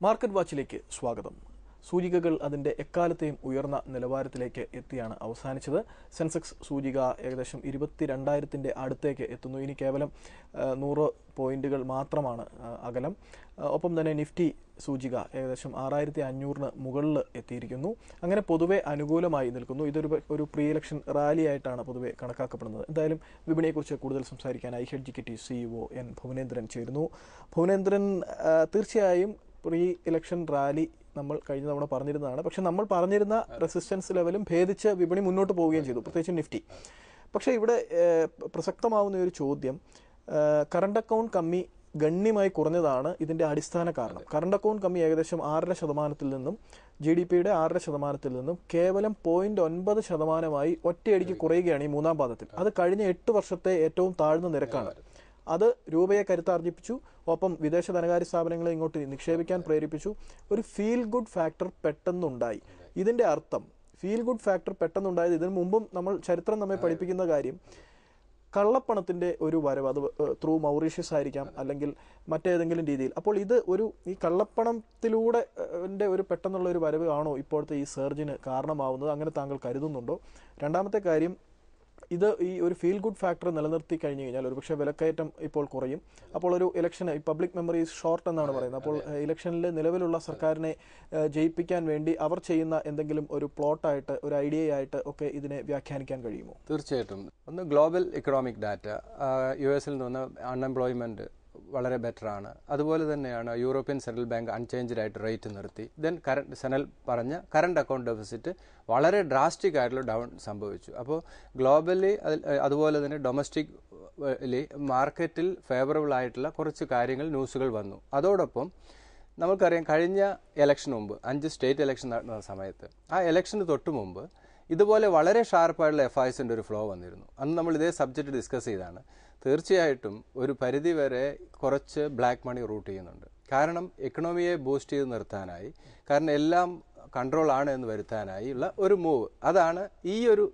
Market വാച്ചിലേക്ക് സ്വാഗതം. സൂചികകൾ അതിൻ്റെ എക്കാലത്തെയും ഉയർന്ന നിലവാരത്തിലേക്ക് എത്തിയാണ് അവസാനിച്ചത്. സെൻസെക്സ് സൂചിക ഏകദേശം 22,000-ന്റെ അടുത്തേക്ക് എത്തുന്നു. ഇനി കേവലം 100 പോയിന്റുകൾ മാത്രമാണ് അകലം. ഒപ്പം തന്നെ നിഫ്റ്റി സൂചിക ഏകദേശം 6,500-ന് മുകളിൽ എത്തിയിരിക്കുന്നു. അങ്ങനെ പൊതുവെ അനുകൂലമായി നിൽക്കുന്നു. ഇതൊരു പ്രീ ഇലക്ഷൻ റാലി ആയിട്ടാണ് പൊതുവെ കണക്കാക്കപ്പെടുന്നത്. എന്തായാലും വിപണിയെക്കുറിച്ച് കൂടുതൽ സംസാരിക്കാനായി ഹെഡ്ജിക്കറ്റി CEO എൻ ഭുവനേന്ദ്രൻ ചേരുന്നു. ഭുവനേന്ദ്രൻ, തീർച്ചയായും പ്രീ ഇലക്ഷൻ റാലി നമ്മൾ കഴിഞ്ഞ തവണ പറഞ്ഞിരുന്നതാണ്. പക്ഷെ നമ്മൾ പറഞ്ഞിരുന്ന റെസിസ്റ്റൻസ് ലെവലും ഭേദിച്ച് വിപണി മുന്നോട്ട് പോവുകയും ചെയ്തു, പ്രത്യേകിച്ച് നിഫ്റ്റി. പക്ഷേ ഇവിടെ പ്രസക്തമാവുന്ന ഒരു ചോദ്യം, കറണ്ട് അക്കൗണ്ട് കമ്മി ഗണ്യമായി കുറഞ്ഞതാണ് ഇതിൻ്റെ അടിസ്ഥാന കാരണം. കറണ്ട് അക്കൗണ്ട് കമ്മി ഏകദേശം 6.5% നിന്നും GDP-യുടെ 6% നിന്നും കേവലം 0.9% ഒറ്റയടിക്ക് കുറയുകയാണ് ഈ മൂന്നാം പാദത്തിൽ. അത് കഴിഞ്ഞ 8 വർഷത്തെ ഏറ്റവും താഴ്ന്ന നിരക്കാണ്. അത് രൂപയെ കരുത്താർജിപ്പിച്ചു. ഒപ്പം വിദേശ ധനകാര്യ സ്ഥാപനങ്ങളെ ഇങ്ങോട്ട് നിക്ഷേപിക്കാൻ പ്രേരിപ്പിച്ചു. ഒരു ഫീൽ ഗുഡ് ഫാക്ടർ പെട്ടെന്നുണ്ടായി. ഇതിൻ്റെ അർത്ഥം ഫീൽ ഗുഡ് ഫാക്ടർ പെട്ടെന്നുണ്ടായത് ഇതിനു മുമ്പും നമ്മൾ ചരിത്രം നമ്മെ പഠിപ്പിക്കുന്ന കാര്യം, കള്ളപ്പണത്തിൻ്റെ ഒരു വരവ്, അത് ത്രൂ മൗറീഷ്യസ് ആയിരിക്കാം അല്ലെങ്കിൽ മറ്റേതെങ്കിലും രീതിയിൽ. അപ്പോൾ ഇത് ഈ കള്ളപ്പണത്തിലൂടെ ഒരു പെട്ടെന്നുള്ള ഒരു വരവ് ആണോ ഇപ്പോഴത്തെ ഈ സർജിന് കാരണമാവുന്നത്? അങ്ങനെ താങ്കൾ കരുതുന്നുണ്ടോ? രണ്ടാമത്തെ കാര്യം, ഇത് ഈ ഒരു ഫീൽ ഗുഡ് ഫാക്ടർ നിലനിർത്തി കഴിഞ്ഞു കഴിഞ്ഞാൽ ഒരുപക്ഷെ വിലക്കയറ്റം ഇപ്പോൾ കുറയും. അപ്പോൾ ഒരു ഇലക്ഷന് പബ്ലിക് മെമ്മറി ഈസ് ഷോർട്ട് എന്നാണ് പറയുന്നത്. അപ്പോൾ ഇലക്ഷനിൽ നിലവിലുള്ള സർക്കാരിനെ ജയിപ്പിക്കാൻ വേണ്ടി അവർ ചെയ്യുന്ന എന്തെങ്കിലും ഒരു പ്ലോട്ടായിട്ട്, ഒരു ഐഡിയയായിട്ട് ഒക്കെ ഇതിനെ വ്യാഖ്യാനിക്കാൻ കഴിയുമോ? തീർച്ചയായിട്ടും. ഒന്ന്, ഗ്ലോബൽ ഇക്കണോമിക് ഡാറ്റ US നിന്ന് അൺഎംപ്ലോയ്മെന്റ് വളരെ ബെറ്ററാണ്. അതുപോലെ തന്നെയാണ് യൂറോപ്യൻ സെൻട്രൽ ബാങ്ക് അൺചേഞ്ച്ഡ് ആയിട്ട് റേറ്റ് നിർത്തി. ദെൻ സെനൽ പറഞ്ഞ കറണ്ട് അക്കൗണ്ട് ഡെഫിസിറ്റ് വളരെ ഡ്രാസ്റ്റിക് ആയിട്ടുള്ള ഡൗൺ സംഭവിച്ചു. അപ്പോൾ ഗ്ലോബലി അതുപോലെ തന്നെ ഡൊമസ്റ്റിക്കലി മാർക്കറ്റിൽ ഫേവറബിൾ ആയിട്ടുള്ള കുറച്ച് കാര്യങ്ങൾ, ന്യൂസുകൾ വന്നു. അതോടൊപ്പം നമുക്കറിയാം, കഴിഞ്ഞ ഇലക്ഷന് മുമ്പ് 5 സ്റ്റേറ്റ് ഇലക്ഷൻ നടന്ന സമയത്ത്, ആ ഇലക്ഷന് തൊട്ട് മുമ്പ് ഇതുപോലെ വളരെ ഷാർപ്പായിട്ടുള്ള FISന്റെ ഒരു ഫ്ലോ വന്നിരുന്നു. അന്ന് നമ്മൾ ഇതേ സബ്ജക്റ്റ് ഡിസ്കസ് ചെയ്താണ്. തീർച്ചയായിട്ടും ഒരു പരിധി വരെ കുറച്ച് ബ്ലാക്ക് മണി റൂട്ട് ചെയ്യുന്നുണ്ട്. കാരണം എക്കണോമിയെ ബൂസ്റ്റ് ചെയ്ത് നിർത്താനായി, കാരണം എല്ലാം കൺട്രോൾ ആണ് എന്ന് വരുത്താനായി ഉള്ള ഒരു മൂവ്. അതാണ് ഈ ഒരു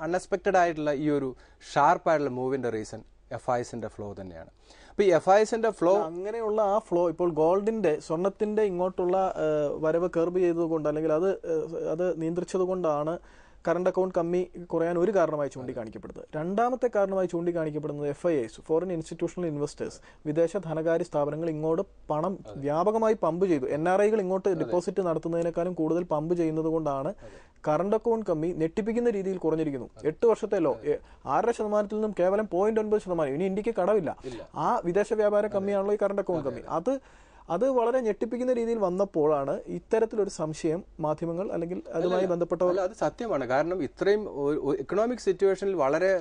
അൺഎക്സ്പെക്റ്റഡ് ആയിട്ടുള്ള ഈ ഒരു ഷാർപ്പായിട്ടുള്ള മൂവിന്റെ റീസൺ FISന്റെ ഫ്ലോ തന്നെയാണ്. അപ്പോൾ ഈ FISന്റെ ഫ്ലോ, അങ്ങനെയുള്ള ആ ഫ്ലോ ഇപ്പോൾ ഗോൾഡിന്റെ, സ്വർണത്തിന്റെ ഇങ്ങോട്ടുള്ള വരവ് കർബ് ചെയ്തതുകൊണ്ട് അല്ലെങ്കിൽ അത് നിയന്ത്രിച്ചത് കൊണ്ടാണ് കറണ്ട് അക്കൗണ്ട് കമ്മി കുറയാൻ ഒരു കാരണമായി ചൂണ്ടിക്കാണിക്കപ്പെടുന്നത്. രണ്ടാമത്തെ കാരണമായി ചൂണ്ടിക്കാണിക്കപ്പെടുന്നത് FIIs, ഫോറിൻ ഇൻസ്റ്റിറ്റ്യൂഷണൽ ഇൻവെസ്റ്റേഴ്സ്, വിദേശ ധനകാര്യ സ്ഥാപനങ്ങൾ ഇങ്ങോട്ട് പണം വ്യാപകമായി പമ്പ് ചെയ്തു. NRIകൾ ഇങ്ങോട്ട് ഡിപ്പോസിറ്റ് നടത്തുന്നതിനേക്കാളും കൂടുതൽ പമ്പ് ചെയ്യുന്നത് കൊണ്ടാണ് കറണ്ട് അക്കൗണ്ട് കമ്മി ഞെട്ടിപ്പിക്കുന്ന രീതിയിൽ കുറഞ്ഞിരിക്കുന്നു. 8 വർഷത്തെ ലോ 6% നിന്നും കേവലം 0.9%. ഇനി ഇന്ത്യക്ക് കടവില്ല. ആ വിദേശ വ്യാപാര കമ്മിയാണല്ലോ ഈ കറണ്ട് അക്കൗണ്ട് കമ്മി. അത് വളരെ ഞെട്ടിപ്പിക്കുന്ന രീതിയിൽ വന്നപ്പോഴാണ് ഇത്തരത്തിലൊരു സംശയം മാധ്യമങ്ങൾ അല്ലെങ്കിൽ അതുമായി ബന്ധപ്പെട്ടവർ. അത് സത്യമാണ്. കാരണം ഇത്രയും എക്കണോമിക് സിറ്റുവേഷനിൽ വളരെ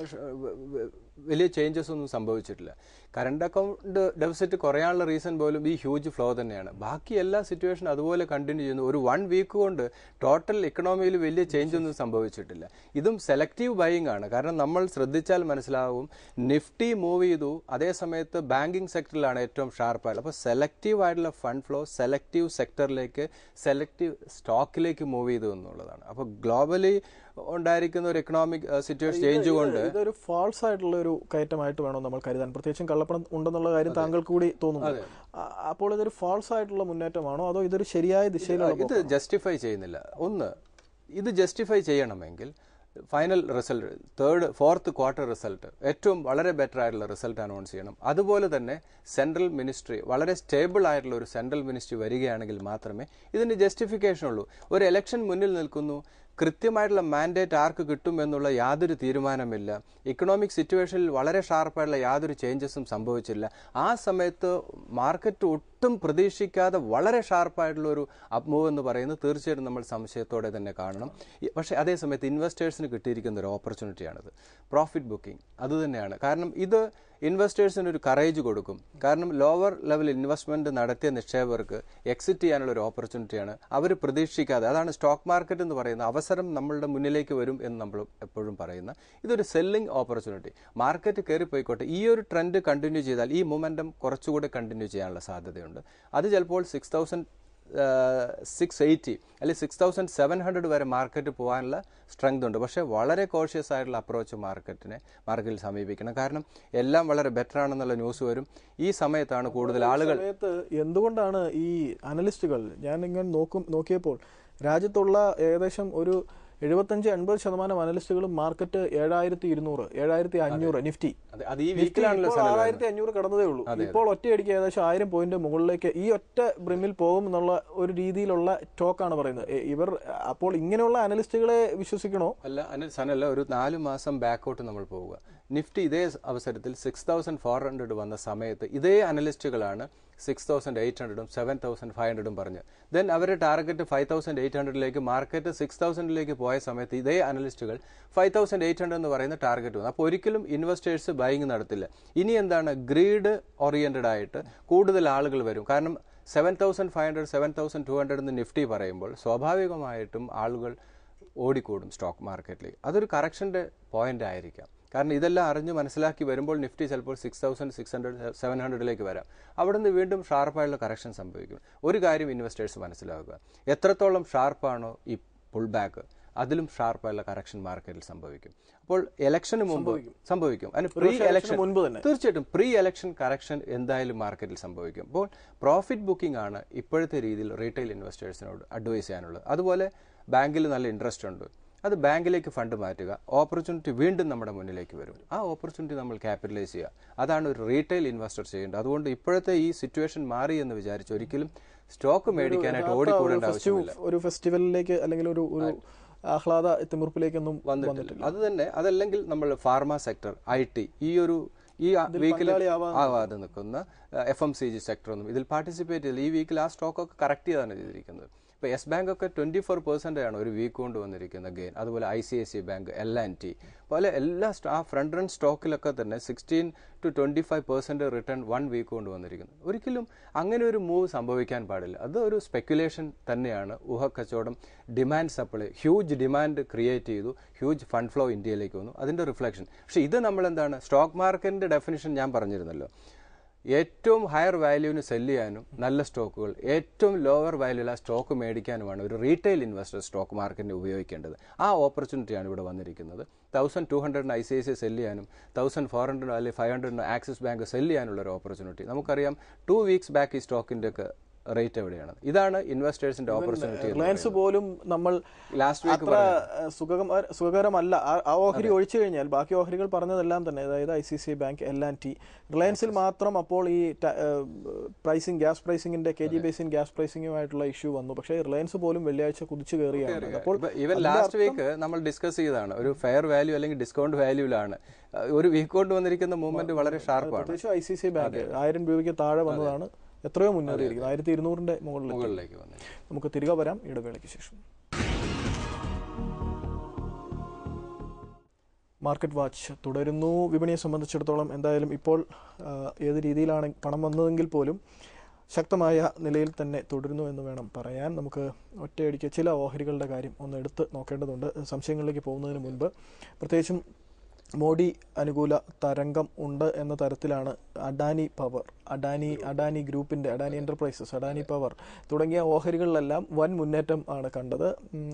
വലിയ ചേഞ്ചസ് ഒന്നും സംഭവിച്ചിട്ടില്ല. കറണ്ട് അക്കൗണ്ട് ഡെഫിസിറ്റ് കുറയാനുള്ള റീസൺ പോലും ഈ ഹ്യൂജ് ഫ്ലോ തന്നെയാണ്. ബാക്കി എല്ലാ സിറ്റുവേഷനും അതുപോലെ കണ്ടിന്യൂ ചെയ്യുന്നു. ഒരു 1 വീക്ക് കൊണ്ട് ടോട്ടൽ എക്കണോമിയിൽ വലിയ ചേഞ്ച് ഒന്നും സംഭവിച്ചിട്ടില്ല. ഇതും സെലക്റ്റീവ് ബൈയിങ് ആണ്. കാരണം നമ്മൾ ശ്രദ്ധിച്ചാൽ മനസ്സിലാവും, നിഫ്റ്റി മൂവ് ചെയ്തു, അതേ സമയത്ത് ബാങ്കിങ് സെക്ടറിലാണ് ഏറ്റവും ഷാർപ്പായിട്ട്. അപ്പോൾ സെലക്റ്റീവ് ആയിട്ടുള്ള ഫണ്ട് ഫ്ലോ സെലക്റ്റീവ് സെക്ടറിലേക്ക്, സെലക്റ്റീവ് സ്റ്റോക്കിലേക്ക് മൂവ് ചെയ്തു എന്നുള്ളതാണ്. അപ്പോൾ ഗ്ലോബലി ഉണ്ടായിരിക്കുന്ന ഒരു എക്കണോമിക് സിറ്റുവേഷൻ ചേഞ്ച് കൊണ്ട് ഇതൊരു ഫാൾസ് ആയിട്ടുള്ള ഒരു കയറ്റമായിട്ട് വേണം നമ്മൾ കരുതാൻ. പ്രത്യേകിച്ചും കള്ളപ്പണം ഉണ്ടെന്നുള്ള കാര്യം താങ്കൾക്ക് കൂടി തോന്നുന്നു. അപ്പോൾ ഇതൊരു ഫാൾസ് ആയിട്ടുള്ള മുന്നേറ്റമാണോ അതോ ഇതൊരു ശരിയായ ദിശയിലാണ്? ഇത് ജസ്റ്റിഫൈ ചെയ്യുന്നില്ല. ഒന്ന്, ഇത് ജസ്റ്റിഫൈ ചെയ്യണമെങ്കിൽ final result, 4th quarter result ഏറ്റവും വളരെ ബെറ്റർ ആയിട്ടുള്ള റിസൾട്ട് അനൗൺസ് ചെയ്യണം. അതുപോലെ തന്നെ സെൻട്രൽ മിനിസ്ട്രി, വളരെ സ്റ്റേബിൾ ആയിട്ടുള്ള ഒരു സെൻട്രൽ മിനിസ്ട്രി വരികയാണെങ്കിൽ മാത്രമേ ഇതിന് ജസ്റ്റിഫിക്കേഷൻ ഉള്ളൂ. ഒരു ഇലക്ഷൻ മുന്നിൽ നിൽക്കുന്നു, കൃത്യമായിട്ടുള്ള മാൻഡേറ്റ് ആർക്ക് കിട്ടും എന്നുള്ള യാതൊരു തീരുമാനമില്ല. ഇക്കണോമിക് സിറ്റുവേഷനിൽ വളരെ ഷാർപ്പായിട്ടുള്ള യാതൊരു ചേഞ്ചസും സംഭവിച്ചില്ല. ആ സമയത്ത് മാർക്കറ്റ് ഒട്ടും പ്രതീക്ഷിക്കാതെ വളരെ ഷാർപ്പായിട്ടുള്ള ഒരു അപ്മൂവ് എന്ന് പറയുന്നത് തീർച്ചയായിട്ടും നമ്മൾ സംശയത്തോടെ തന്നെ കാണണം. പക്ഷേ അതേസമയത്ത് ഇൻവെസ്റ്റേഴ്സിന് കിട്ടിയിരിക്കുന്ന ഒരു ഓപ്പർച്യൂണിറ്റിയാണിത്. പ്രോഫിറ്റ് ബുക്കിംഗ് അതുതന്നെയാണ്. കാരണം ഇത് ഇൻവെസ്റ്റേഴ്സിന് ഒരു കറേജ് കൊടുക്കും. കാരണം ലോവർ ലെവൽ ഇൻവെസ്റ്റ്മെന്റ് നടത്തിയ നിക്ഷേപകർക്ക് എക്സിറ്റ് ചെയ്യാനുള്ള ഒരു ഓപ്പർച്യൂണിറ്റിയാണ്. അവർ പ്രതീക്ഷിക്കാതെ, അതാണ് സ്റ്റോക്ക് മാർക്കറ്റ് എന്ന് പറയുന്ന അവസരം നമ്മളുടെ മുന്നിലേക്ക് വരും എന്ന് നമ്മൾ എപ്പോഴും പറയുന്ന ഇതൊരു സെല്ലിംഗ് ഓപ്പർച്യൂണിറ്റി. മാർക്കറ്റ് കയറിപ്പോയിക്കോട്ടെ, ഈ ഒരു ട്രെൻഡ് കണ്ടിന്യൂ ചെയ്താൽ ഈ മൊമെന്റം കുറച്ചുകൂടെ കണ്ടിന്യൂ ചെയ്യാനുള്ള സാധ്യതയുണ്ട്. അത് ചിലപ്പോൾ 6,000 680 അല്ലെങ്കിൽ 6700 വരെ മാർക്കറ്റ് പോകാനുള്ള സ്ട്രെങ്ത് ഉണ്ട്. പക്ഷേ വളരെ കോഷ്യസ് ആയിട്ടുള്ള അപ്രോച്ച് മാർക്കറ്റിൽ സമീപിക്കണം. കാരണം എല്ലാം വളരെ ബെറ്റർ ആണെന്നുള്ള ന്യൂസ് വരും. ഈ സമയത്താണ് കൂടുതൽ ആളുകൾ. എന്തുകൊണ്ടാണ് ഈ അനലിസ്റ്റുകൾ, ഞാൻ ഇങ്ങനെ നോക്കിയപ്പോൾ രാജ്യത്തുള്ള ഏകദേശം ഒരു 75-80% അനലിസ്റ്റുകളും മാർക്കറ്റ് 7200, 7500 നിഫ്റ്റി 6500 കടന്നതേ ഉള്ളൂ. ഇപ്പോൾ ഒറ്റയടിക്ക് ഏകദേശം 1000 പോയിന്റ് മുകളിലേക്ക് ഈ ഒറ്റ ബ്രിമിൽ പോകും എന്നുള്ള ഒരു രീതിയിലുള്ള ടോക്കാണ് പറയുന്നത്. ഇവർ അപ്പോൾ ഇങ്ങനെയുള്ള അനലിസ്റ്റുകളെ വിശ്വസിക്കണോ? അല്ല, ഒരു 4 മാസം ബാക്കോട്ട് നമ്മൾ പോവുക. നിഫ്റ്റി ഇതേ അവസരത്തിൽ 6400 വന്ന സമയത്ത് ഇതേ അനലിസ്റ്റുകളാണ് 6800 7500 പറഞ്ഞ്. ദെൻ അവരുടെ ടാർഗറ്റ് 5800 മാർക്കറ്റ് 6000 പോയ സമയത്ത് ഇതേ അനലിസ്റ്റുകൾ 5800 എന്ന് പറയുന്ന ടാർഗറ്റ് വന്നു. അപ്പോൾ ഒരിക്കലും ഇൻവെസ്റ്റേഴ്സ് ബൈങ് നടത്തില്ല. ഇനി എന്താണ്, ഗ്രീഡ് ഓറിയന്റഡ് ആയിട്ട് കൂടുതൽ ആളുകൾ വരും. കാരണം 7500 7200 എന്ന് നിഫ്റ്റി പറയുമ്പോൾ സ്വാഭാവികമായിട്ടും ആളുകൾ ഓടിക്കൂടും സ്റ്റോക്ക് മാർക്കറ്റിലേക്ക്. അതൊരു കറക്ഷന്റെ പോയിന്റ് ആയിരിക്കാം. കാരണം ഇതെല്ലാം അറിഞ്ഞ് മനസ്സിലാക്കി വരുമ്പോൾ നിഫ്റ്റി ചിലപ്പോൾ 6600 700 വരാം. അവിടെ നിന്ന് വീണ്ടും ഷാർപ്പായുള്ള കറക്ഷൻ സംഭവിക്കും. ഒരു കാര്യം ഇൻവെസ്റ്റേഴ്സ് മനസ്സിലാക്കുക, എത്രത്തോളം ഷാർപ്പാണോ ഈ പുൾ ബാക്ക്, അതിലും ഷാർപ്പായുള്ള കറക്ഷൻ മാർക്കറ്റിൽ സംഭവിക്കും. അപ്പോൾ ഇലക്ഷന് മുമ്പ് സംഭവിക്കും. അതിന് പ്രീ ഇലക്ഷൻ തീർച്ചയായിട്ടും പ്രീ ഇലക്ഷൻ കറക്ഷൻ എന്തായാലും മാർക്കറ്റിൽ സംഭവിക്കും. അപ്പോൾ പ്രോഫിറ്റ് ബുക്കിംഗ് ആണ് ഇപ്പോഴത്തെ രീതിയിൽ റീറ്റെയിൽ ഇൻവെസ്റ്റേഴ്സിനോട് അഡ്വൈസ് ചെയ്യാനുള്ളത്. അതുപോലെ ബാങ്കിൽ നല്ല ഇൻട്രസ്റ്റ് ഉണ്ട്, അത് ബാങ്കിലേക്ക് ഫണ്ട് മാറ്റുക. ഓപ്പർച്യൂണിറ്റി വീണ്ടും നമ്മുടെ മുന്നിലേക്ക് വരും. ആ ഓപ്പർച്യൂണിറ്റി നമ്മൾ ക്യാപിറ്റലൈസ് ചെയ്യുക. അതാണ് ഒരു റീറ്റെയിൽ ഇൻവെസ്റ്റർ ചെയ്യേണ്ടത്. അതുകൊണ്ട് ഇപ്പോഴത്തെ ഈ സിറ്റുവേഷൻ മാറി എന്ന് വിചാരിച്ച് ഒരിക്കലും സ്റ്റോക്ക് മേടിക്കാനായിട്ട് ഓടിക്കൂടേണ്ട ആവശ്യമില്ല. ഒരു ഫെസ്റ്റിവലിലേക്ക് അല്ലെങ്കിൽ ഒരു ആഹ്ലാദ തിമിർപ്പിലേക്കൊന്നും വന്നിട്ടില്ല. അത് തന്നെ, അതല്ലെങ്കിൽ നമ്മൾ ഫാർമ സെക്ടർ, IT, ഈ വീക്കിൽ ആവാതെ നിൽക്കുന്ന FMCG സെക്ടറൊന്നും ഇതിൽ പാർട്ടിസിപ്പേറ്റ് ചെയ്തില്ല. ഈ വീക്കിൽ ആ സ്റ്റോക്കൊക്കെ കറക്റ്റ് ചെയ്താണ് ചെയ്തിരിക്കുന്നത്. ഇപ്പോൾ യെസ് ബാങ്ക് ഒക്കെ 24% ആണ് ഒരു വീക്ക് കൊണ്ട് വന്നിരിക്കുന്ന ഗെയിൻ. അതുപോലെ ICICI ബാങ്ക്, L&T പോലെ എല്ലാ ആ ഫ്രണ്ട് റൺ സ്റ്റോക്കിലൊക്കെ തന്നെ 16 to 25% റിട്ടേൺ 1 വീക്ക് കൊണ്ട് വന്നിരിക്കുന്നത്. ഒരിക്കലും അങ്ങനെ ഒരു മൂവ് സംഭവിക്കാൻ പാടില്ല. അത് ഒരു സ്പെക്കുലേഷൻ തന്നെയാണ്. ഊഹക്കച്ചവടം, demand supply, huge demand create ചെയ്തു, ഹ്യൂജ് ഫണ്ട് ഫ്ലോ ഇന്ത്യയിലേക്ക് വന്നു, അതിൻ്റെ റിഫ്ലക്ഷൻ. പക്ഷേ ഇത് നമ്മളെന്താണ്, സ്റ്റോക്ക് മാർക്കറ്റിൻ്റെ ഡെഫിനിഷൻ ഞാൻ പറഞ്ഞിരുന്നല്ലോ, ഏറ്റവും ഹയർ വാല്യൂവിന് സെല്ല് ചെയ്യാനും നല്ല സ്റ്റോക്കുകൾ ഏറ്റവും ലോവർ വാല്യൂല സ്റ്റോക്ക് മേടിക്കാനുമാണ് ഒരു റീറ്റെയിൽ ഇൻവെസ്റ്റർ സ്റ്റോക്ക് മാർക്കറ്റിനെ ഉപയോഗിക്കേണ്ടത്. ആ ഓപ്പർച്യൂണിറ്റിയാണ് ഇവിടെ വന്നിരിക്കുന്നത്. 1200 ICICI സെല്ല് ചെയ്യാനും 1400 അല്ലെങ്കിൽ 500 ആക്സിസ് ബാങ്ക് സെല്ല് ചെയ്യാനുള്ള ഒരു ഓപ്പർച്യൂണിറ്റി. നമുക്കറിയാം 2 വീക്സ് ബാക്ക് ഈ സ്റ്റോക്കിൻ്റെ ഒക്കെ റേറ്റ് എവിടെയാണ്. ഇതാണ് ഇൻവെസ്റ്റേഴ്സിന്റെ ഓപ്പർച്യൂണിറ്റി. റിലയൻസ് പോലും നമ്മൾ ലാസ്റ്റ് വീക്ക് സുഖകരമല്ല. ആ ഓഹരി ഒഴിച്ചു കഴിഞ്ഞാൽ ബാക്കി ഓഹരികൾ പറഞ്ഞതെല്ലാം തന്നെ, അതായത് ICICI ബാങ്ക്, L&T, റിലയൻസിൽ മാത്രം അപ്പോൾ ഈ പ്രൈസിംഗ്, ഗ്യാസ് പ്രൈസിംഗിന്റെ KG ബേസിൻ ഗ്യാസ് പ്രൈസിംഗുമായിട്ടുള്ള ഇഷ്യൂ വന്നു. പക്ഷേ റിലയൻസ് പോലും വെള്ളിയാഴ്ച കുതിച്ചു കയറിയാണ്. അപ്പോൾ ഈവൻ ലാസ്റ്റ് വീക്ക് നമ്മൾ ഡിസ്കസ് ചെയ്തതാണ്, ഒരു ഫെയർ വാല്യൂ അല്ലെങ്കിൽ ഡിസ്കൗണ്ട് വാല്യൂലാണ് ഒരു വീക്ക് കൊണ്ട് വന്നിരിക്കുന്ന മൂവ്മെന്റ് വളരെ ഷാർപ്പാണ്. പ്രത്യേകിച്ച് ICICI ബാങ്ക് 1000 രൂപയ്ക്ക് താഴെ വന്നതാണ് എത്രയോ മുന്നേറിയിരിക്കുന്നത്, 1200 മുകളിലേക്ക്. നമുക്ക് തിരികെ വരാം ഇടവേളയ്ക്ക് ശേഷം. മാർക്കറ്റ് വാച്ച് തുടരുന്നു. വിപണിയെ സംബന്ധിച്ചിടത്തോളം എന്തായാലും ഇപ്പോൾ ഏത് രീതിയിലാണ് പണം വന്നതെങ്കിൽ പോലും ശക്തമായ നിലയിൽ തന്നെ തുടരുന്നു എന്ന് വേണം പറയാൻ. നമുക്ക് ഒറ്റയടിക്ക് ചില ഓഹരികളുടെ കാര്യം ഒന്ന് എടുത്ത് നോക്കേണ്ടതുണ്ട്. സംശയങ്ങളിലേക്ക് പോകുന്നതിന് മുൻപ് പ്രത്യേകിച്ചും മോഡി അനുകൂല തരംഗം ഉണ്ട് എന്ന തരത്തിലാണ് അഡാനി പവർ, അഡാനി ഗ്രൂപ്പിന്റെ, അഡാനി എന്റർപ്രൈസസ്, അഡാനി പവർ തുടങ്ങിയ ഓഹരികളിലെല്ലാം വൻ മുന്നേറ്റം ആണ് കണ്ടത്.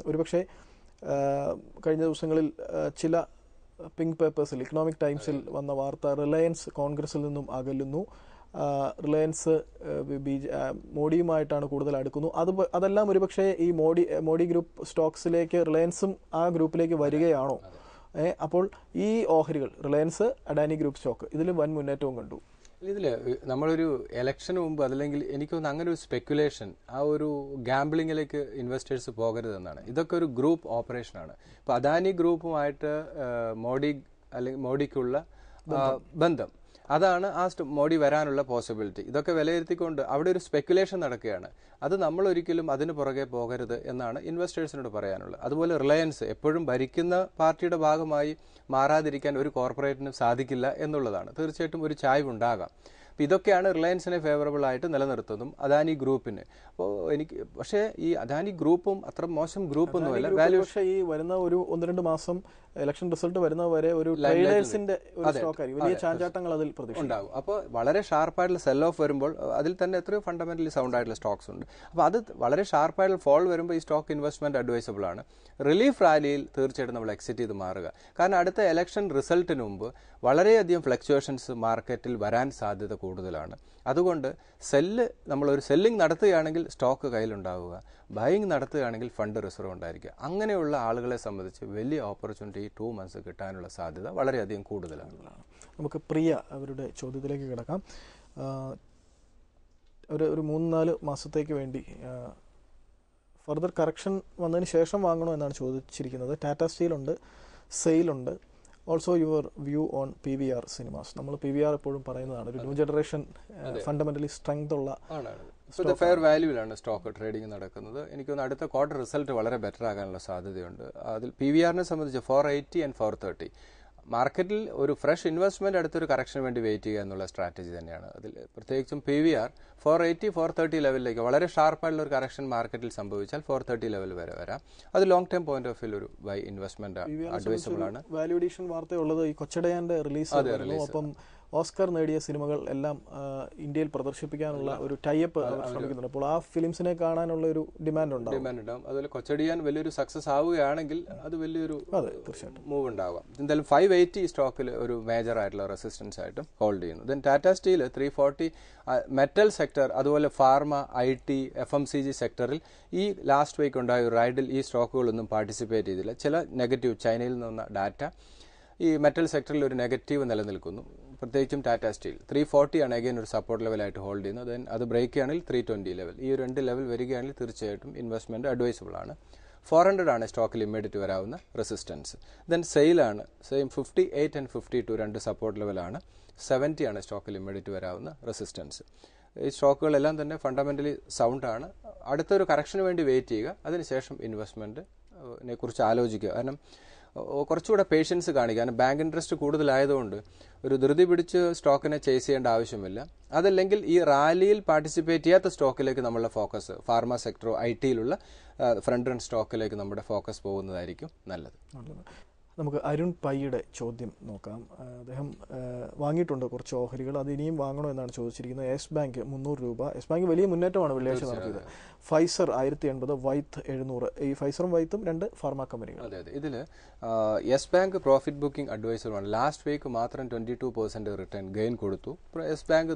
ഒരുപക്ഷെ കഴിഞ്ഞ ദിവസങ്ങളിൽ ചില പിങ്ക് പേപ്പേഴ്സിൽ, ഇക്കണോമിക് ടൈംസിൽ വന്ന വാർത്ത റിലയൻസ് കോൺഗ്രസിൽ നിന്നും അകലുന്നു, റിലയൻസ് മോഡിയുമായിട്ടാണ് കൂടുതൽ അടുക്കുന്നു. അതെല്ലാം ഒരുപക്ഷെ ഈ മോഡി ഗ്രൂപ്പ് സ്റ്റോക്സിലേക്ക് റിലയൻസും ആ ഗ്രൂപ്പിലേക്ക് വരികയാണോ? അപ്പോൾ ഈ ഓഹരികൾ, റിലയൻസ്, അഡാനി ഗ്രൂപ്പ് സ്റ്റോക്ക്, ഇതിൽ വൻ മുന്നേറ്റവും കണ്ടു. ഇതില് നമ്മളൊരു ഇലക്ഷന് മുമ്പ് അതല്ലെങ്കിൽ എനിക്കൊന്ന് അങ്ങനെ ഒരു സ്പെക്കുലേഷൻ, ആ ഒരു ഗാംബ്ലിങ്ങിലേക്ക് ഇൻവെസ്റ്റേഴ്സ് പോകരുതെന്നാണ്. ഇതൊക്കെ ഒരു ഗ്രൂപ്പ് ഓപ്പറേഷനാണ്. ഇപ്പൊ അദാനി ഗ്രൂപ്പുമായിട്ട് മോഡിക്കുള്ള ബന്ധം, അതാണ് ആ മോഡി വരാനുള്ള പോസിബിലിറ്റി. ഇതൊക്കെ വിലയിരുത്തിക്കൊണ്ട് അവിടെ ഒരു സ്പെക്കുലേഷൻ നടക്കുകയാണ്. അത് നമ്മൾ ഒരിക്കലും അതിന് പുറകെ പോകരുത് എന്നാണ് ഇൻവെസ്റ്റേഴ്സിനോട് പറയാനുള്ളത്. അതുപോലെ റിലയൻസ് എപ്പോഴും ഭരിക്കുന്ന പാർട്ടിയുടെ ഭാഗമായി മാറാതിരിക്കാൻ ഒരു കോർപ്പറേറ്റിനും സാധിക്കില്ല എന്നുള്ളതാണ്. തീർച്ചയായിട്ടും ഒരു ചായ്വ് ഉണ്ടാകാം. അപ്പോൾ ഇതൊക്കെയാണ് റിലയൻസിനെ ഫേവറബിൾ ആയിട്ട് നിലനിർത്തുന്നതും അദാനി ഗ്രൂപ്പിന്. അപ്പോൾ പക്ഷേ ഈ അദാനി ഗ്രൂപ്പും അത്ര മോശം ഗ്രൂപ്പൊന്നുമല്ല. പക്ഷേ ഈ വരുന്ന ഒരു 1-2 മാസം ഇലക്ഷൻ റിസൾട്ട് വരുന്നവരെ ഒരു ട്രേഡേഴ്സിന്റെ ഒരു സ്റ്റോക്കായിരിക്കും, വലിയ ചാഞ്ചാട്ടങ്ങൾ അതിൽ ഉണ്ടാകും. അപ്പോൾ വളരെ ഷാർപ്പായിട്ടുള്ള സെൽ ഓഫ് വരുമ്പോൾ അതിൽ തന്നെ എത്രയോ ഫണ്ടമെന്റലി സൗണ്ട് ആയിട്ടുള്ള സ്റ്റോക്സ് ഉണ്ട്. അപ്പോൾ അത് വളരെ ഷാർപ്പായിട്ടുള്ള ഫോൾ വരുമ്പോൾ ഈ സ്റ്റോക്ക് ഇൻവെസ്റ്റ്മെന്റ് അഡ്വൈസബിൾ ആണ്. റിലീഫ് റാലിയിൽ തീർച്ചയായിട്ടും നമ്മൾ എക്സിറ്റ് ചെയ്ത് മാറുക. കാരണം അടുത്ത ഇലക്ഷൻ റിസൾട്ടിന് മുമ്പ് വളരെയധികം ഫ്ലക്ച്വേഷൻസ് മാർക്കറ്റിൽ വരാൻ സാധ്യത കൂടുതലാണ്. അതുകൊണ്ട് നമ്മളൊരു സെല്ലിംഗ് നടത്തുകയാണെങ്കിൽ സ്റ്റോക്ക് കയ്യിലുണ്ടാവുക, ബൈയിങ് നടത്തുകയാണെങ്കിൽ ഫണ്ട് റിസർവ് ഉണ്ടായിരിക്കുക. അങ്ങനെയുള്ള ആളുകളെ സംബന്ധിച്ച് വലിയ ഓപ്പർച്യൂണിറ്റി 2 months കിട്ടാനുള്ള സാധ്യത വളരെയധികം കൂടുതലാണ്. നമുക്ക് പ്രിയ അവരുടെ ചോദ്യത്തിലേക്ക് കിടക്കാം. ഒരു 3-4 മാസത്തേക്ക് വേണ്ടി ഫർദർ കറക്ഷൻ വന്നതിന് ശേഷം വാങ്ങണോ എന്നാണ് ചോദിച്ചിരിക്കുന്നത്. ടാറ്റ സ്റ്റീൽ ഉണ്ട്, സെയിലുണ്ട്. Also your view on PVR cinemas. നമ്മൾ PVR എപ്പോഴും പറയുന്നതാണ് ഒരു ന്യൂ ജനറേഷൻ ഫണ്ടമെന്റലി സ്ട്രെങ്ത് ഉള്ള ഫെയർ വാല്യൂവിലാണ് സ്റ്റോക്ക് ട്രേഡിംഗ് നടക്കുന്നത്. എനിക്കൊന്ന് അടുത്ത ക്വാർട്ടർ റിസൾട്ട് വളരെ ബെറ്റർ ആകാനുള്ള സാധ്യതയുണ്ട്. അതിൽ PVRനെ സംബന്ധിച്ച് 480 and 430 മാർക്കറ്റിൽ ഒരു ഫ്രഷ് ഇൻവെസ്റ്റ്മെന്റ് അടുത്തൊരു കറക്ഷന് വേണ്ടി വെയിറ്റ് ചെയ്യുക എന്നുള്ള സ്ട്രാറ്റജി തന്നെയാണ്. അതിൽ പ്രത്യേകിച്ചും PVR 480, 430 ലെവലിലേക്ക് വളരെ ഷാർപ്പായിട്ടുള്ള ഒരു കറക്ഷൻ മാർക്കറ്റിൽ സംഭവിച്ചാൽ 430 ലെവൽ വരെ വരാം. അത് long time point of view ഒരു ബൈ ഇൻവെസ്റ്റ്മെന്റ് അഡ്വൈസബിൾ ആണ്. വാല്യൂഡേഷൻ വാർത്തയുള്ളത് ഈ കൊച്ചടയാന്റെ റിലീസ്, ഒപ്പം ഓസ്കർ നേടിയ സിനിമകൾ എല്ലാം ഇന്ത്യയിൽ പ്രദർശിപ്പിക്കാനുള്ള ഒരു ടൈപ്പ് ശ്രമിക്കുന്നുണ്ട്. അപ്പോൾ ആ ഫിലിംസിനെ കാണാനുള്ള ഒരു ഡിമാൻഡ് ഉണ്ടാവും. അതുപോലെ കൊച്ചടിയാൻ വലിയൊരു സക്സസ് ആവുകയാണെങ്കിൽ അത് വലിയൊരു മൂവ് ഉണ്ടാവാം. എന്തായാലും 580 സ്റ്റോക്കിൽ ഒരു മേജർ ആയിട്ടുള്ള റെസിസ്റ്റൻസ് ആയിട്ട് ഹോൾഡ് ചെയ്യുന്നു. Then Tata steel 340 metal sector, അതുപോലെ ഫാർമ, IT, FMCG സെക്ടറിൽ ഈ ലാസ്റ്റ് വീക്ക് ഉണ്ടായ റൈഡിൽ ഈ സ്റ്റോക്കുകളൊന്നും പാർട്ടിസിപ്പേറ്റ് ചെയ്തില്ല. ചില നെഗറ്റീവ് ചൈനയിൽ നിന്ന ഡാറ്റ ഈ മെറ്റൽ സെക്ടറിൽ ഒരു നെഗറ്റീവ് നിലനിൽക്കുന്നു. പ്രത്യേകിച്ചും ടാറ്റ സ്റ്റീൽ 340 ആണ് അഗൈൻ ഒരു സപ്പോർട്ട് ലെവലായിട്ട് ഹോൾഡ് ചെയ്യുന്നത്. ദെൻ അത് ബ്രേക്ക് ചെയ്യുകയാണെങ്കിൽ 320 ലെവൽ, ഈ 2 ലെവൽ വരികയാണെങ്കിൽ തീർച്ചയായിട്ടും ഇൻവെസ്റ്റ്മെന്റ് അഡ്വൈസബിൾ ആണ്. 400 ആണ് സ്റ്റോക്കിൽ ഇമ്മീഡിയറ്റ് വരാവുന്ന റെസിസ്റ്റൻസ്. ദെൻ സെയിലാണ് സെയിം 58 and 52 2 സപ്പോർട്ട് ലെവലാണ്. 70 ആണ് സ്റ്റോക്കിൽ ഇമ്മീഡിയറ്റ് വരാവുന്ന റെസിസ്റ്റൻസ്. ഈ സ്റ്റോക്കുകളെല്ലാം തന്നെ ഫണ്ടമെന്റലി സൗണ്ട് ആണ്. അടുത്തൊരു കറക്ഷന് വേണ്ടി വെയിറ്റ് ചെയ്യുക, അതിനുശേഷം ഇൻവെസ്റ്റ്മെന്റിനെ കുറിച്ച് ആലോചിക്കുക. കാരണം കുറച്ചുകൂടെ പേഷ്യൻസ് കാണിക്കുക. കാരണം ബാങ്ക് ഇൻട്രസ്റ്റ് കൂടുതലായതുകൊണ്ട് ഒരു ധൃതി പിടിച്ച് സ്റ്റോക്കിനെ ചേസ് ചെയ്യേണ്ട ആവശ്യമില്ല. അതല്ലെങ്കിൽ ഈ റാലിയിൽ പാർട്ടിസിപ്പേറ്റ് ചെയ്യാത്ത സ്റ്റോക്കിലേക്ക് നമ്മളുടെ ഫോക്കസ്, ഫാർമ സെക്ടറോ IT-യിലുള്ള ഫ്രണ്ട് റൺ സ്റ്റോക്കിലേക്ക് നമ്മുടെ ഫോക്കസ് പോകുന്നതായിരിക്കും നല്ലത്. നമുക്ക് അരുൺ പൈയുടെ ചോദ്യം നോക്കാം. അദ്ദേഹം വാങ്ങിയിട്ടുണ്ട് കുറച്ച് ഓഹരികൾ, അത് ഇനിയും വാങ്ങണോ എന്നാണ് ചോദിച്ചിരിക്കുന്നത്. യെസ് ബാങ്ക് 300 രൂപ. യെസ് ബാങ്ക് വലിയ മുന്നേറ്റമാണ് വെള്ളിയാഴ്ച നടത്തിയത്. Pfizer 1080, Wyeth 700. ഈ ഫൈസറും വൈത്തും 2 ഫാർമ കമ്പനികൾ. അതെ, ഇതിൽ യെസ് ബാങ്ക് പ്രോഫിറ്റ് ബുക്കിംഗ് അഡ്വൈസറാണ്. ലാസ്റ്റ് വീക്ക് മാത്രം 22% റിട്ടേൺ ഗെയിൻ കൊടുത്തു. Yes Bank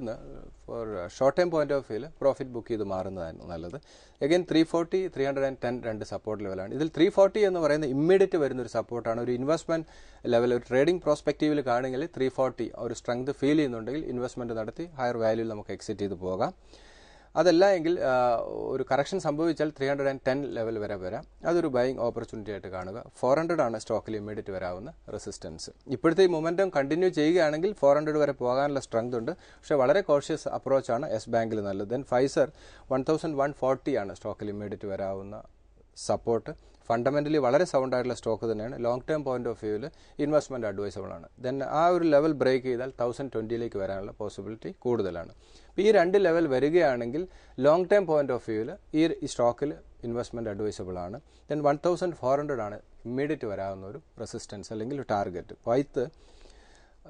for short time point of വ്യൂവിൽ പ്രോഫിറ്റ് ബുക്ക് ചെയ്ത് മാറുന്നതാണ് നല്ലത്. അഗൈൻ 340, 310 2 സപ്പോർട്ട് ലെവലാണ്. ഇതിൽ 340 എന്ന് പറയുന്ന ഇമ്മീഡിയറ്റ് വരുന്ന ഒരു സപ്പോർട്ടാണ്. ഒരു ഇൻവെസ്റ്റ്മെന്റ് ലെവൽ, ഒരു ട്രേഡിംഗ് പ്രോസ്പെക്റ്റീവിൽ കാണുമെങ്കിൽ 340 ഒരു സ്ട്രെങ്ത് ഫീൽ ചെയ്യുന്നുണ്ടെങ്കിൽ ഇൻവെസ്റ്റ്മെന്റ് നടത്തി ഹയർ വാല്യൂവിൽ നമുക്ക് എക്സിറ്റ് ചെയ്ത് പോകാം. അതല്ല എങ്കിൽ ഒരു കറക്ഷൻ സംഭവിച്ചാൽ 310 ലെവൽ വരെ വരാം. അതൊരു ബൈയിങ് ഓപ്പർച്യൂണിറ്റി ആയിട്ട് കാണുക. 400 ആണ് സ്റ്റോക്കിൽ ഇമ്മീഡിയറ്റ് വരാവുന്ന റെസിസ്റ്റൻസ്. ഇപ്പോഴത്തെ ഈ മൊമെന്റം കണ്ടിന്യൂ ചെയ്യുകയാണെങ്കിൽ 400 വരെ പോകാനുള്ള സ്ട്രെങ്ത് ഉണ്ട്. പക്ഷേ വളരെ കോഷ്യസ് അപ്രോച്ചാണ് യെസ് ബാങ്കിൽ നല്ലത്. ദെൻ ഫൈസർ 1140 ആണ് സ്റ്റോക്കിൽ ഇമ്മീഡിയറ്റ് വരാവുന്ന സപ്പോർട്ട്. ഫണ്ടമെന്റലി വളരെ സൗണ്ട് ആയിട്ടുള്ള സ്റ്റോക്ക് തന്നെയാണ്. ലോങ് ടേം പോയിന്റ് ഓഫ് വ്യൂവിൽ ഇൻവെസ്റ്റ്മെന്റ് അഡ്വൈസബിൾ ആണ്. ദെൻ ആ ഒരു ലെവൽ ബ്രേക്ക് ചെയ്താൽ 1020 വരാനുള്ള പോസിബിലിറ്റി കൂടുതലാണ്. ഈ 2 ലെവൽ വരികയാണെങ്കിൽ ലോങ് ടേം പോയിന്റ് ഓഫ് വ്യൂവിൽ ഈ സ്റ്റോക്കിൽ ഇൻവെസ്റ്റ്മെന്റ് അഡ്വൈസബിൾ ആണ്. ദെൻ 1400 ആണ് ഇമ്മീഡിയറ്റ് വരാവുന്ന ഒരു റെസിസ്റ്റൻസ് അല്ലെങ്കിൽ ഒരു ടാർഗറ്റ്. വൈത്ത്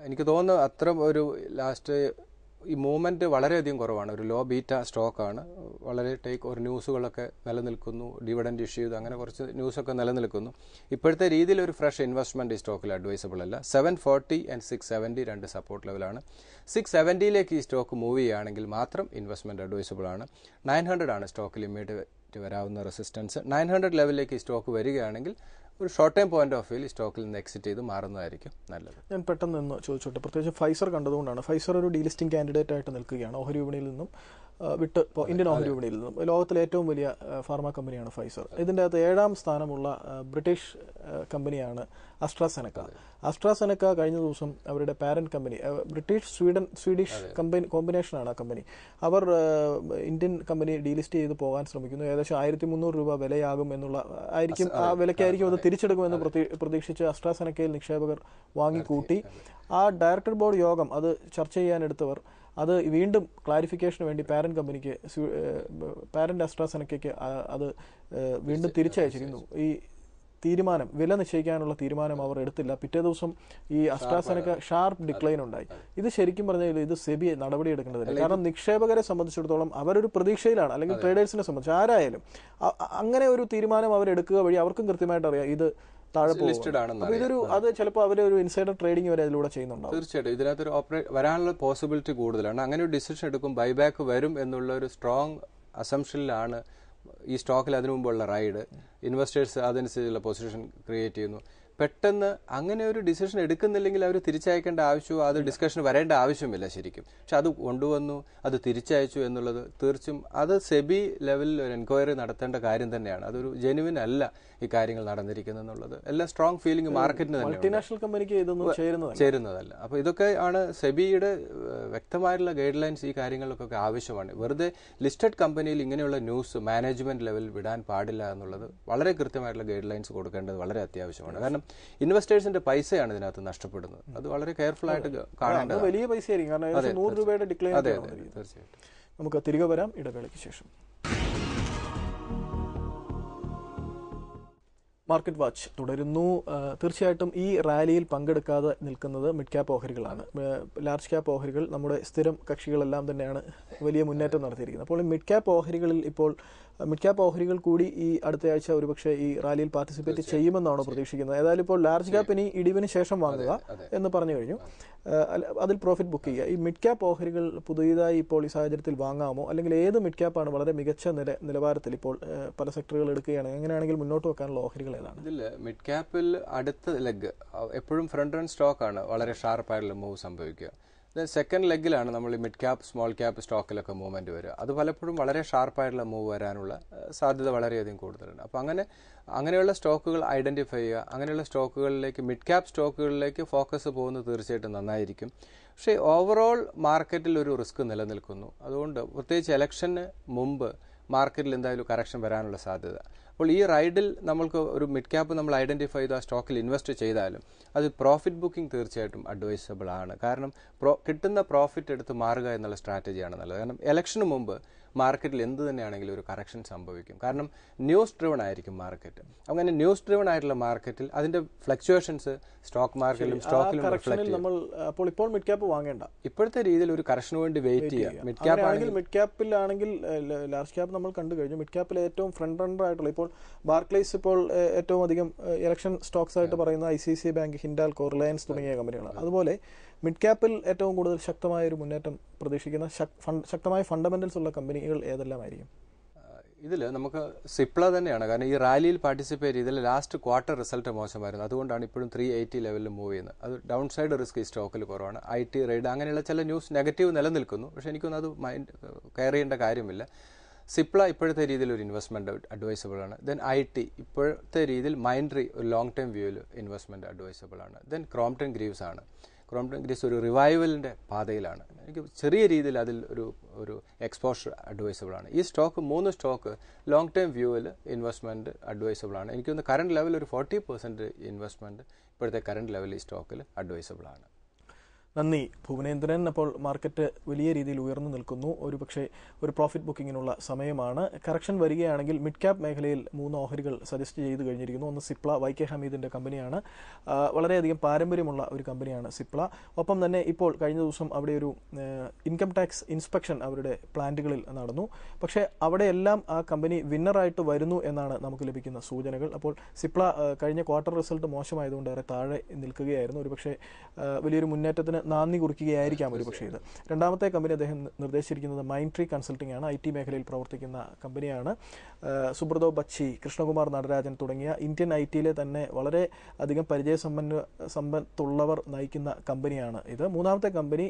എനിക്ക് തോന്നുന്നു അത്ര ഒരു ലാസ്റ്റ് ഈ മൂവ്മെന്റ് വളരെയധികം കുറവാണ്. ഒരു ലോ ബീറ്റ സ്റ്റോക്കാണ്. വളരെ ഒരു ന്യൂസുകളൊക്കെ നിലനിൽക്കുന്നു, ഡിവിഡൻഡ് ഇഷ്യൂ ചെയ്ത് അങ്ങനെ കുറച്ച് ന്യൂസൊക്കെ നിലനിൽക്കുന്നു. ഇപ്പോഴത്തെ രീതിയിൽ ഒരു ഫ്രഷ് ഇൻവെസ്റ്റ്മെന്റ് ഈ സ്റ്റോക്കിൽ അഡ്വൈസബിൾ അല്ല. 740 and 670 2 സപ്പോർട്ട് ലെവലാണ്. 670 ഈ സ്റ്റോക്ക് മൂവ് ചെയ്യുകയാണെങ്കിൽ മാത്രം ഇൻവെസ്റ്റ്മെന്റ് അഡ്വൈസബിൾ ആണ്. 900 ആണ് സ്റ്റോക്കിൽ ഇമ്മീഡിയറ്റ് വരാവുന്ന റെസിസ്റ്റൻസ്. 900 ലെവലിലേക്ക് ഈ സ്റ്റോക്ക് വരികയാണെങ്കിൽ ഒരു ഷോർട്ട് ടൈം പോയിന്റ് ഓഫ് വ്യൂവിൽ സ്റ്റോക്കിൽ നിന്ന് എക്സിറ്റ് ചെയ്ത് മാറുന്നതായിരിക്കും നല്ലത്. ഞാൻ പെട്ടെന്ന് നിന്ന് ചോദിച്ചോട്ടെ, പ്രത്യേകിച്ച് ഫൈസർ കണ്ടതുകൊണ്ടാണ്. ഫൈസർ ഒരു ഡീലിസ്റ്റിംഗ് കാൻഡിഡേറ്റ് ആയിട്ട് നിൽക്കുകയാണ്. ഓഹരി വിപണിയിൽ നിന്നും വിട്ട് ഇന്ത്യൻ ഓഹരി വിപണിയിൽ നിന്നും. ലോകത്തിലെ ഏറ്റവും വലിയ ഫാർമ കമ്പനിയാണ് ഫൈസർ. ഇതിൻ്റെ അകത്ത് 7ാം സ്ഥാനമുള്ള ബ്രിട്ടീഷ് കമ്പനിയാണ് അസ്ട്രാസെനക്ക. അസ്ട്രാസെനക്ക കഴിഞ്ഞ ദിവസം അവരുടെ പാരന്റ് കമ്പനി, സ്വീഡിഷ് കമ്പനി കോമ്പിനേഷനാണ് ആ കമ്പനി, അവർ ഇന്ത്യൻ കമ്പനി ഡീലിസ്റ്റ് ചെയ്ത് പോകാൻ ശ്രമിക്കുന്നു. ഏകദേശം 1300 രൂപ വിലയാകും എന്നുള്ള ആ വിലയ്ക്കായിരിക്കും അത് തിരിച്ചെടുക്കുമെന്ന് പ്രതീക്ഷിച്ച് അസ്ട്രാസെനക്കയിൽ നിക്ഷേപകർ വാങ്ങിക്കൂട്ടി. ആ ഡയറക്ടർ ബോർഡ് യോഗം അത് ചർച്ച ചെയ്യാനെടുത്തവർ അത് വീണ്ടും ക്ലാരിഫിക്കേഷന് വേണ്ടി പാരന്റ് കമ്പനിക്ക് പാരന്റ് അസ്ട്രാസെനക്കയ്ക്ക് അത് വീണ്ടും തിരിച്ചയച്ചിരുന്നു. ഈ തീരുമാനം വില നിശ്ചയിക്കാനുള്ള തീരുമാനം അവർ എടുത്തില്ല. പിറ്റേ ദിവസം ഈ അസ്ട്രാസെനക്ക ഷാർപ്പ് ഡിക്ലൈൻ ഉണ്ടായി. ഇത് ശരിക്കും പറഞ്ഞാൽ ഇത് സെബി നടപടിയെടുക്കേണ്ടതില്ല. കാരണം നിക്ഷേപകരെ സംബന്ധിച്ചിടത്തോളം അവരൊരു പ്രതീക്ഷയിലാണ്, അല്ലെങ്കിൽ ട്രേഡേഴ്സിനെ സംബന്ധിച്ച് ആരായാലും അങ്ങനെ ഒരു തീരുമാനം അവരെടുക്കുക വഴി അവർക്കും കൃത്യമായിട്ട് അറിയാം ഇത് താഴെ പോകും. ഇതൊരു അത് ചിലപ്പോൾ അവരൊരു ഇൻസൈഡർ ട്രേഡിംഗ് വരെ അതിലൂടെ ചെയ്യുന്നുണ്ടാവും. തീർച്ചയായിട്ടും ഇതിനകത്തൊരു വരാനുള്ള പോസിബിലിറ്റി കൂടുതലാണ്. അങ്ങനെ ഒരു ഡിസിഷൻ എടുക്കും, ബൈബാക്ക് വരും എന്നുള്ള ഒരു സ്ട്രോങ് അസംഷനിലാണ് ഈ സ്റ്റോക്കിൽ അതിനു മുമ്പുള്ള റൈഡ്. ഇൻവെസ്റ്റേഴ്സ് അതനുസരിച്ചുള്ള പൊസിഷൻ ക്രിയേറ്റ് ചെയ്യുന്നു. പെട്ടെന്ന് അങ്ങനെ ഒരു ഡിസിഷൻ എടുക്കുന്നില്ലെങ്കിൽ അവർ തിരിച്ചയക്കേണ്ട ആവശ്യമോ അത് ഡിസ്കഷൻ വരേണ്ട ആവശ്യമില്ല ശരിക്കും. പക്ഷെ അത് കൊണ്ടുവന്നു, അത് തിരിച്ചയച്ചു എന്നുള്ളത് തീർച്ചയായും അത് സെബി ലെവലിൽ ഒരു എൻക്വയറി നടത്തേണ്ട കാര്യം തന്നെയാണ്. അതൊരു ജെനുവിൻ അല്ല ഈ കാര്യങ്ങൾ നടന്നിരിക്കുന്നത് എന്നുള്ളത് എല്ലാം സ്ട്രോങ് ഫീലിംഗ് മാർക്കറ്റിന് തന്നെ മൾട്ടിനാഷണൽ കമ്പനിക്ക് ഇതൊന്നും ചേരുന്നതല്ല. അപ്പോൾ ഇതൊക്കെ ആണ് സെബിയുടെ വ്യക്തമായിട്ടുള്ള ഗൈഡ് ലൈൻസ്. ഈ കാര്യങ്ങൾക്കൊക്കെ ആവശ്യമാണ്. വെറുതെ ലിസ്റ്റഡ് കമ്പനിയിൽ ഇങ്ങനെയുള്ള ന്യൂസ് മാനേജ്മെന്റ് ലെവലിൽ വിടാൻ പാടില്ല എന്നുള്ളത് വളരെ കൃത്യമായിട്ടുള്ള ഗൈഡ് ലൈൻസ് കൊടുക്കേണ്ടത് വളരെ അത്യാവശ്യമാണ്. കാരണം ഇൻവെസ്റ്റേഴ്സിന്റെ പൈസയാണ് ഇതിനകത്ത് നഷ്ടപ്പെടുന്നത്. അത് വളരെ കെയർഫുൾ ആയിട്ട് കാണേണ്ടത്. വലിയ പൈസയായിരിക്കും. കാരണം 100 രൂപയുടെ ഡിക്ലൈൻ. തീർച്ചയായിട്ടും. നമുക്ക് തിരികെ വരാം ഇടവേളയ്ക്ക് ശേഷം. മാർക്കറ്റ് വാച്ച് തുടരുന്നു. തീർച്ചയായിട്ടും ഈ റാലിയിൽ പങ്കെടുക്കാതെ നിൽക്കുന്നത് മിഡ് ക്യാപ്പ് ഓഹരികളാണ്. ലാർജ് ക്യാപ്പ് ഓഹരികൾ നമ്മുടെ സ്ഥിരം കക്ഷികളെല്ലാം തന്നെയാണ് വലിയ മുന്നേറ്റം നടത്തിയിരിക്കുന്നത്. അപ്പോൾ മിഡ് ക്യാപ്പ് ഓഹരികളിൽ ഇപ്പോൾ മിഡ് ക്യാപ്പ് ഓഹരികൾ കൂടി ഈ അടുത്ത ആഴ്ച ഒരുപക്ഷെ ഈ റാലിയിൽ പാർട്ടിസിപ്പേറ്റ് ചെയ്യുമെന്നാണോ പ്രതീക്ഷിക്കുന്നത്? ഏതായാലും ഇപ്പോൾ ലാർജ് ക്യാപ്പ് ഇനി ഇടിവിന് ശേഷം വാങ്ങുക എന്ന് പറഞ്ഞു കഴിഞ്ഞു. അതിൽ പ്രോഫിറ്റ് ബുക്ക് ചെയ്യുക. ഈ മിഡ് ക്യാപ്പ് ഓഹരികൾ പുതിയതായി ഇപ്പോൾ ഈ സാഹചര്യത്തിൽ വാങ്ങാമോ? അല്ലെങ്കിൽ ഏത് മിഡ് ക്യാപ്പാണ് വളരെ മികച്ച നിലവാരത്തിൽ ഇപ്പോൾ പല സെക്ടറുകൾ എടുക്കുകയാണ്? എങ്ങനെയാണെങ്കിൽ മുന്നോട്ട് വെക്കാനുള്ള ഓഹരികൾ ഏതാണ്? ഇതിൽ മിഡ് ക്യാപ്പിൽ അടുത്ത ലെഗ് എപ്പോഴും ഫ്രണ്ട് റൺ സ്റ്റോക്കാണ് വളരെ ഷാർപ്പായിട്ടുള്ള മൂവ് സംഭവിക്കുക. സെക്കൻഡ് ലെഗിലാണ് നമ്മൾ ഈ മിഡ് ക്യാപ്പ് സ്മോൾ ക്യാപ്പ് സ്റ്റോക്കിലൊക്കെ മൂവ്മെന്റ് വരിക. അത് പലപ്പോഴും വളരെ ഷാർപ്പായിട്ടുള്ള മൂവ് വരാനുള്ള സാധ്യത വളരെയധികം കൂടുതലുണ്ട്. അപ്പോൾ അങ്ങനെയുള്ള സ്റ്റോക്കുകൾ ഐഡന്റിഫൈ ചെയ്യുക. അങ്ങനെയുള്ള സ്റ്റോക്കുകളിലേക്ക് മിഡ് ക്യാപ്പ് സ്റ്റോക്കുകളിലേക്ക് ഫോക്കസ് പോകുന്നത് തീർച്ചയായിട്ടും നന്നായിരിക്കും. പക്ഷേ ഓവറോൾ മാർക്കറ്റിൽ ഒരു റിസ്ക് നിലനിൽക്കുന്നു. അതുകൊണ്ട് പ്രത്യേകിച്ച് ഇലക്ഷന് മുമ്പ് മാർക്കറ്റിൽ എന്തായാലും കറക്ഷൻ വരാനുള്ള സാധ്യത. അപ്പോൾ ഈ റൈഡിൽ നമ്മൾക്ക് ഒരു മിഡ് ക്യാപ്പ് നമ്മൾ ഐഡന്റിഫൈ ചെയ്ത് ആ സ്റ്റോക്കിൽ ഇൻവെസ്റ്റ് ചെയ്താലും അത് പ്രോഫിറ്റ് ബുക്കിംഗ് തീർച്ചയായിട്ടും അഡ്വൈസബിൾ ആണ്. കാരണം കിട്ടുന്ന പ്രോഫിറ്റ് എടുത്ത് മാറുക എന്നുള്ള സ്ട്രാറ്റജിയാണ് നല്ലത്. കാരണം ഇലക്ഷന് മുമ്പ് മാർക്കറ്റിൽ എന്ത് തന്നെയാണെങ്കിലും ഒരു കറക്ഷൻ സംഭവിക്കും. കാരണം ന്യൂസ് ഡ്രിവൺ ആയിരിക്കും മാർക്കറ്റ്. അങ്ങനെ ന്യൂസ് ഡ്രിവൺ ആയിട്ടുള്ള മാർക്കറ്റിൽ അതിന്റെ ഫ്ലക്ച്വേഷൻസ് സ്റ്റോക്ക് മാർക്കറ്റിലും സ്റ്റോക്കിലും റിഫ്ലക്ട് ചെയ്യും. ഇപ്പോൾ മിഡ് ക്യാപ്പ് വാങ്ങേണ്ട. ഇപ്പോഴത്തെ രീതിയിൽ ഒരു കറക്ഷന് വേണ്ടി വെയിറ്റ് ചെയ്യുക. മിഡ് ക്യാപ്പ് ആണെങ്കിൽ മിഡ് ക്യാപ്പിലാണെങ്കിൽ ലാർജ് ക്യാപ്പ് നമ്മൾ കണ്ടു കഴിഞ്ഞു. മിഡ് ക്യാപ്പിൽ ഏറ്റവും ഫ്രണ്ട് റണ്ണർ ആയിട്ടുള്ള ഇപ്പോൾ ബാർക്ലേസ് ഇപ്പോൾ ഏറ്റവും അധികം ഇലക്ഷൻ സ്റ്റോക്സ് ആയിട്ട് പറയുന്ന ICICI ബാങ്ക്, ഹിൻഡാൽകോ, റിലയൻസ് തുടങ്ങിയ കമ്പനികളാണ്. അതുപോലെ മിഡ് ക്യാപ്പിൽ ഏറ്റവും കൂടുതൽ ശക്തമായ ഒരു മുന്നേറ്റം പ്രതീക്ഷിക്കുന്ന ശക്തമായ ഫണ്ടമെന്റൽസ് ഉള്ള കമ്പനികൾ ഏതെല്ലാമായിരിക്കും? ഇതിൽ നമുക്ക് സിപ്ല തന്നെയാണ്. കാരണം ഈ റാലിയിൽ പാർട്ടിസിപ്പേറ്റ് ചെയ്തതിൽ ലാസ്റ്റ് ക്വാർട്ടർ റിസൾട്ട് മോശമായിരുന്നു. അതുകൊണ്ടാണ് ഇപ്പോഴും 380 ലെവലിൽ മൂവ് ചെയ്യുന്നത്. അത് ഡൗൺ സൈഡ് റിസ്ക് ഈ സ്റ്റോക്കിൽ കുറവാണ്. IT റൈഡ് അങ്ങനെയുള്ള ചില ന്യൂസ് നെഗറ്റീവ് നിലനിൽക്കുന്നു. പക്ഷെ എനിക്കൊന്നും അത് കെയർ ചെയ്യേണ്ട കാര്യമില്ല. സിപ്ല ഇപ്പോഴത്തെ രീതിയിൽ ഒരു ഇൻവെസ്റ്റ്മെന്റ് അഡ്വൈസബിൾ ആണ്. ദെൻ IT ഇപ്പോഴത്തെ രീതിയിൽ മൈൻഡ്രി ഒരു ലോങ് ടൈം വ്യൂവിൽ ഇൻവെസ്റ്റ്മെന്റ് അഡ്വൈസബിൾ ആണ്. ദെൻ ക്രോംപ്ടൺ ഗ്രീവ്സ് ആണ്. ക്രോംപ്ടൺ ഗ്രീവ്സ് ഒരു റിവൈവലിന്റെ പാതയിലാണ്. എനിക്ക് ചെറിയ രീതിയിൽ അതിൽ ഒരു എക്സ്പോഷർ അഡ്വൈസബിൾ ആണ്. ഈ മൂന്ന് സ്റ്റോക്ക് ലോങ് ടൈം വ്യൂവിൽ ഇൻവെസ്റ്റ്മെന്റ് അഡ്വൈസബിൾ ആണ്. എനിക്കൊന്ന് കറന്റ് ലെവൽ ഒരു 40% ഇൻവെസ്റ്റ്മെന്റ് ഇപ്പോഴത്തെ കറന്റ് ലെവൽ ഈ സ്റ്റോക്കിൽ അഡ്വൈസബിൾ ആണ്. നന്ദി ഭുവനേന്ദ്രൻ. അപ്പോൾ മാർക്കറ്റ് വലിയ രീതിയിൽ ഉയർന്നു നിൽക്കുന്നു. ഒരുപക്ഷെ ഒരു പ്രോഫിറ്റ് ബുക്കിങ്ങിനുള്ള സമയമാണ്. കറക്ഷൻ വരികയാണെങ്കിൽ മിഡ് ക്യാപ്പ് മേഖലയിൽ 3 ഓഹരികൾ സജസ്റ്റ് ചെയ്ത് കഴിഞ്ഞിരിക്കുന്നു. ഒന്ന് സിപ്ല, YK ഹമീദിന്റെ കമ്പനിയാണ്. വളരെയധികം പാരമ്പര്യമുള്ള ഒരു കമ്പനിയാണ് സിപ്ല. ഒപ്പം തന്നെ ഇപ്പോൾ കഴിഞ്ഞ ദിവസം അവിടെ ഒരു ഇൻകം ടാക്സ് ഇൻസ്പെക്ഷൻ അവരുടെ പ്ലാന്റുകളിൽ നടന്നു. പക്ഷേ അവിടെയെല്ലാം ആ കമ്പനി വിന്നറായിട്ട് വരുന്നു എന്നാണ് നമുക്ക് ലഭിക്കുന്ന സൂചനകൾ. അപ്പോൾ സിപ്ല കഴിഞ്ഞ ക്വാർട്ടർ റിസൾട്ട് മോശമായതുകൊണ്ട് ഏറെ താഴെ നിൽക്കുകയായിരുന്നു. ഒരുപക്ഷെ വലിയൊരു മുന്നേറ്റത്തിന് നാന്ദി കുറിക്കുകയായിരിക്കാം ഒരുപക്ഷെ ഇത്. രണ്ടാമത്തെ കമ്പനി അദ്ദേഹം നിർദ്ദേശിച്ചിരിക്കുന്നത് മൈൻഡ്രി കൺസൾട്ടിംഗ് ആണ്. IT മേഖലയിൽ പ്രവർത്തിക്കുന്ന കമ്പനിയാണ്. സുബ്രതോ ബച്ചി, കൃഷ്ണകുമാർ നടരാജൻ തുടങ്ങിയ ഇന്ത്യൻ ITയിലെ തന്നെ വളരെ അധികം സമ്പത്തുള്ളവർ നയിക്കുന്ന കമ്പനിയാണ് ഇത്. മൂന്നാമത്തെ കമ്പനി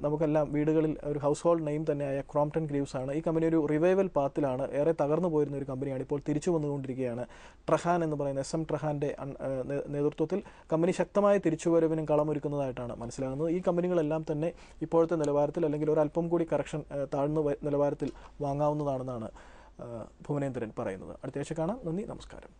നമുക്കെല്ലാം വീടുകളിൽ ഒരു ഹൗസ് ഹോൾഡ് നെയിം തന്നെയായ ക്രോംപ്ടൺ ഗ്രീവ്സ് ആണ്. ഈ കമ്പനി ഒരു റിവൈവൽ പാത്തിലാണ്. ഏറെ തകർന്നു പോയിരുന്ന ഒരു കമ്പനിയാണ്. ഇപ്പോൾ തിരിച്ചു വന്നുകൊണ്ടിരിക്കുകയാണ്. ട്രഹാൻ എന്ന് പറയുന്ന SM ട്രഹാന്റെ നേതൃത്വത്തിൽ കമ്പനി ശക്തമായ തിരിച്ചുവരവിനും കളമൊരുക്കുന്നതായിട്ടാണ് മനസ്സിലാകുന്നത്. ഈ കമ്പനികളെല്ലാം തന്നെ ഇപ്പോഴത്തെ നിലവാരത്തിൽ അല്ലെങ്കിൽ ഒരല്പം കൂടി കറക്ഷൻ താഴ്ന്ന നിലവാരത്തിൽ വാങ്ങാവുന്നതാണെന്നാണ് ഭുവനേന്ദ്രൻ പറയുന്നത്. അടുത്ത ആഴ്ച കാണാം. നന്ദി, നമസ്കാരം.